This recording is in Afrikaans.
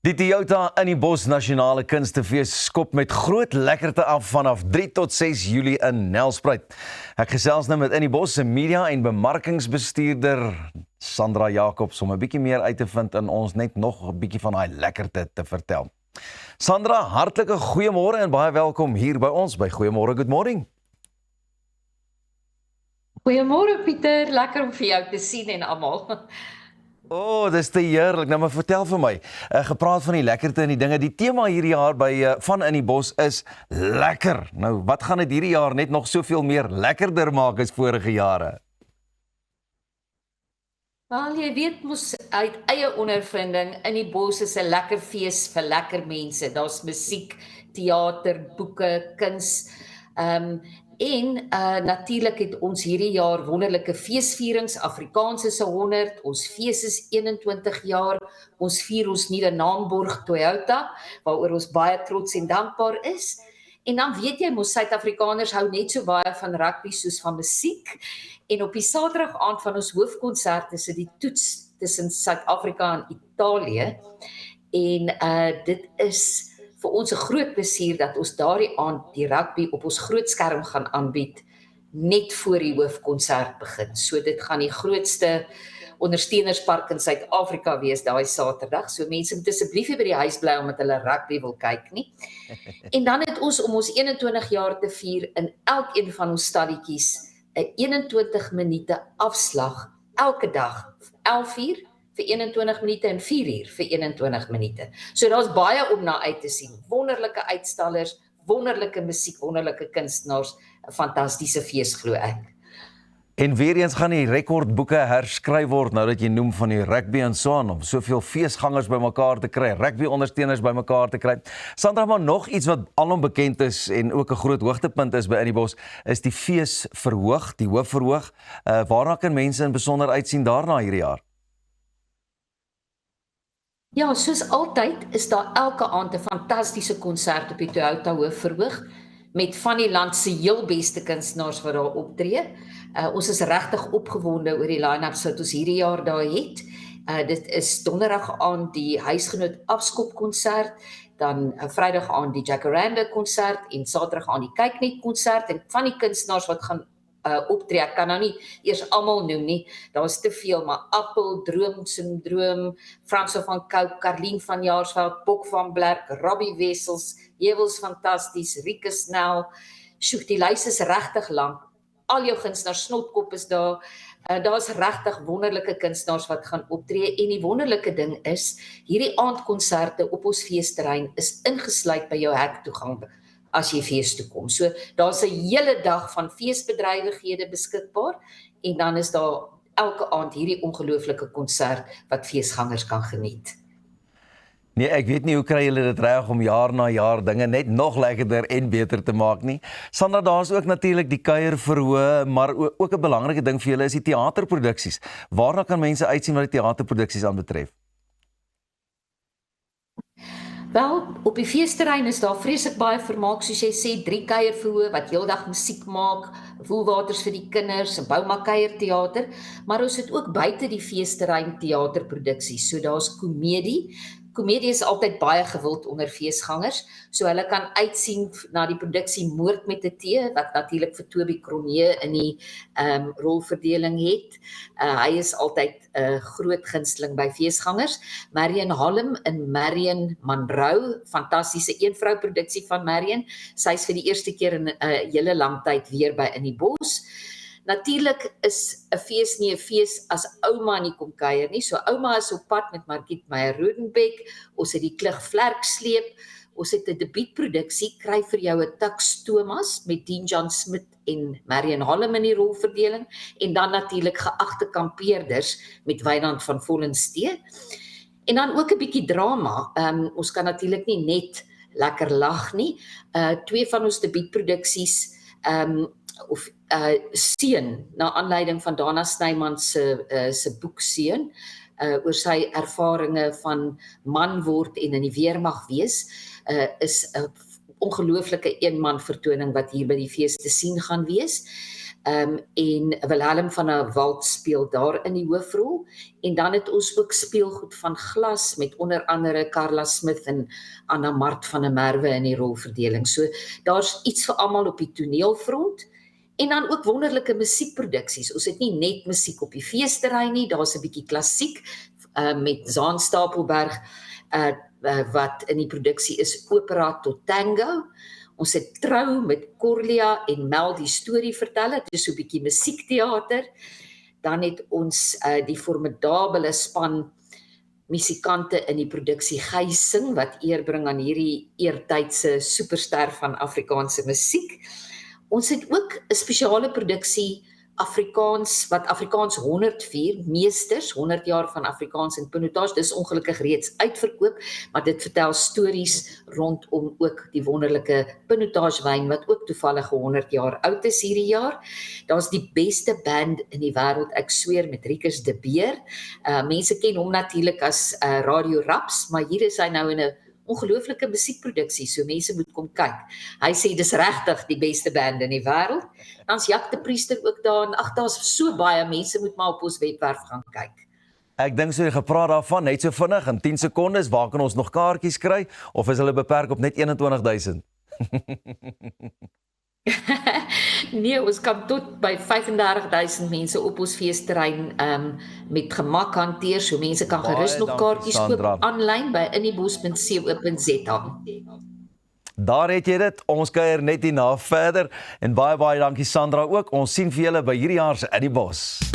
Die Toyota in die Bos Nasionale Kunstefees skop met groot lekkerte af vanaf 3 tot 6 Julie in Nelspruit. Ek gesels nou met in die Bos se media en bemarkingsbestuurder Sandra Jacobs om 'n bietjie meer uit te vind en ons net nog 'n bietjie van daai lekkerte te vertel. Sandra, hartlike goeiemôre en baie welkom hier by ons by Goeiemôre, good morning. Goeiemôre Pieter, lekker om vir jou te sien en almal. Dis te heerlik. Nou maar vertel vir my, gepraat van die lekkerte en die dinge, die tema hierdie jaar by van in die Bos is lekker. Nou, wat gaan dit hierdie jaar net nog soveel meer lekkerder maak as vorige jare? Wel, jy weet mos uit eie ondervinding, in die Bos is 'n lekker fees vir lekker mense. Daar's musiek, teater, boeke, kuns. En natuurlik het ons hierdie jaar wonderlike feesvierings. Afrikaans is 100, ons fees is 21 jaar, ons vier ons nuwe naamborg Toyota, waaroor ons baie trots en dankbaar is. En dan weet jy mos, Suid-Afrikaners hou net so baie van rugby soos van musiek. En op die Saterdag aand van ons hoofkonsert is dit die toets tussen Suid-Afrika en Italië. En dit is vir ons 'n groot plesier dat ons daardie aand die rugby op ons groot skerm gaan aanbied net voor die hoofkonsert begin. So dit gaan die grootste ondersteunerspark in Suid-Afrika wees daai Saterdag. So mense moet asseblief nie by die huis bly omdat hulle rugby wil kyk nie. En dan het ons om ons 21 jaar te vier in elkeen van ons stalletjies 'n 21 minute afslag elke dag, 11 uur vir 21 minute en 4 uur vir 21 minute. So daar's baie om na uit te sien. Wonderlike uitstallers, wonderlike musiek, wonderlike kunstenaars, 'n fantastiese fees glo ek. En weer eens gaan die rekordboeke herskryf word nou dat jy noem van die rugby en so aan, om soveel feesgangers bymekaar te kry, rugby ondersteuners bymekaar te kry. Sandra, maar nog iets wat alom bekend is en ook 'n groot hoogtepunt is by in die Bos, is die feesverhoog, die hoofverhoog. Waarna kan mense in besonder uitsien daarna hierdie jaar? Ja, soos altyd is daar elke aand 'n fantastiese konsert op die Toyota Hoofverhoog met van die land se heel beste kunstenaars wat daar optree. Ons is regtig opgewonde oor die line-up wat ons hierdie jaar daar het. Dit is donderdag aand die huisgenoot afskopkonsert, dan Vrydag aand die Jacaranda konsert en Saterdag aand die Kyknet konsert en van die kunstenaars wat gaan optree. Ek kan nou nie eers almal noem nie, daar is te veel, maar Appel, Droomsyndroom, Franso van Cooke, Karlien van Jaarsveld, Bok van Blerk, Robbie Wessels, Jewels fantasties, Rieke Snell. Sjoe, die lys is regtig lank. Al jou kunstenaars, Snotkop is daar. Daar's regtig wonderlike kunstenaars wat gaan optree en die wonderlike ding is, hierdie aandkonserte op ons feesterrein is ingesluit by jou hektoegang as jy fees toe kom. So daar's 'n hele dag van feesbedrywighede beskikbaar en dan is daar elke aand hierdie ongelooflike konsert wat feesgangers kan geniet. Nee, ek weet nie hoe kry julle dit reg om jaar na jaar dinge net nog lekkerder en beter te maak nie. Sandra, daar's ook natuurlik die kuierverhoë, maar ook 'n belangrike ding vir julle is die teaterproduksies. Waarna kan mense uitsien wat die teaterproduksies aanbetref? Wel, op die feesterrein is daar vreeslik baie vermaak, soos jy sê, 3 kuierverhoë wat heeldag musiek maak, woelwaters vir die kinders, 'n Bouma kuierteater, maar ons het ook buite die feesterrein teaterproduksies. So daar's komedie. Komedie is altyd baie gewild onder feesgangers, so hulle kan uitsien na die produksie Moord met 'n T, wat natuurlik vir Toby Cronje in die rolverdeling het. Hy is altyd 'n groot gunsteling by feesgangers. Marion Hallam in Marion Monroe, fantastiese eenvrou produksie van Marion. Sy's vir die eerste keer in 'n hele lang tyd weer by in die Bos. Natuurlik is 'n fees nie 'n fees as ouma nie kom kuier nie. So ouma is op pad met Margriet Meyer-Rodenbeck. Ons het die Klug Vlerk sleep. Ons het 'n debuutproduksie, Kry vir jou 'n Taks Thomas met Dean John Smith en Marion Hallam in die rolverdeling en dan natuurlik Geagte Kampeerders met Wynand van Vollenstee. En dan ook 'n bietjie drama. Ons kan natuurlik nie net lekker lag nie. 2 van ons debuutproduksies Seun, na aanleiding van Dana Snyman se boek Seun, oor sy ervarings van man word en in die weermag wees, is 'n ongelooflike eenman vertoning wat hier by die fees te sien gaan wees. en Wilhelm van der Walt speel daar in die hoofrol. En dan het ons ook speelgoed van glas met onder andere Carla Smith en Anna Mart van der Merwe in die rolverdeling. So daar's iets vir almal op die toneelfront. En dan ook wonderlike musiekproduksies. Ons het nie net musiek op die feesterrein nie, daar's 'n bietjie klassiek met Zaan Stapelberg wat in die produksie is Opera tot Tango. Ons het Trou met Corlia en Mel die storie vertel, dit is so 'n bietjie musiekteater. Dan het ons die formidabele span musikante in die produksie Gysing wat eer bring aan hierdie eertydse superster van Afrikaanse musiek. Ons het ook 'n spesiale produksie Afrikaans wat Afrikaans 104 meesters 100 jaar van Afrikaans in Pinotage. Dis ongelukkig reeds uitverkoop, maar dit vertel stories rondom ook die wonderlike Pinotage wyn wat ook toevallig 100 jaar oud is hierdie jaar. Daar's die beste band in die wêreld, ek sweer, met Rikus de Beer. Mense ken hom natuurlik as Radio Raps, maar hier is hy nou in 'n ongelooflike musiekproduksie, so mense moet kom kyk. Hy sê dis regtig die beste band in die wêreld. Dan's Jack de Priester ook daar en ag, daar's so baie mense moet maar op ons webwerf gaan kyk. Ek dink so jy gepraat daarvan net so vinnig in 10 sekondes, waar kan ons nog kaartjies kry of is hulle beperk op net 21,000? Nee, ons kan tot by 35,000 mense op ons feesterrein met gemak hanteer, so mense kan gerus nog kaartjies koop aanlyn by innibos.co.za. Daar het jy dit, ons kuier net hierna verder en baie dankie Sandra ook. Ons sien vir julle by hierdie jaar se In die Bos.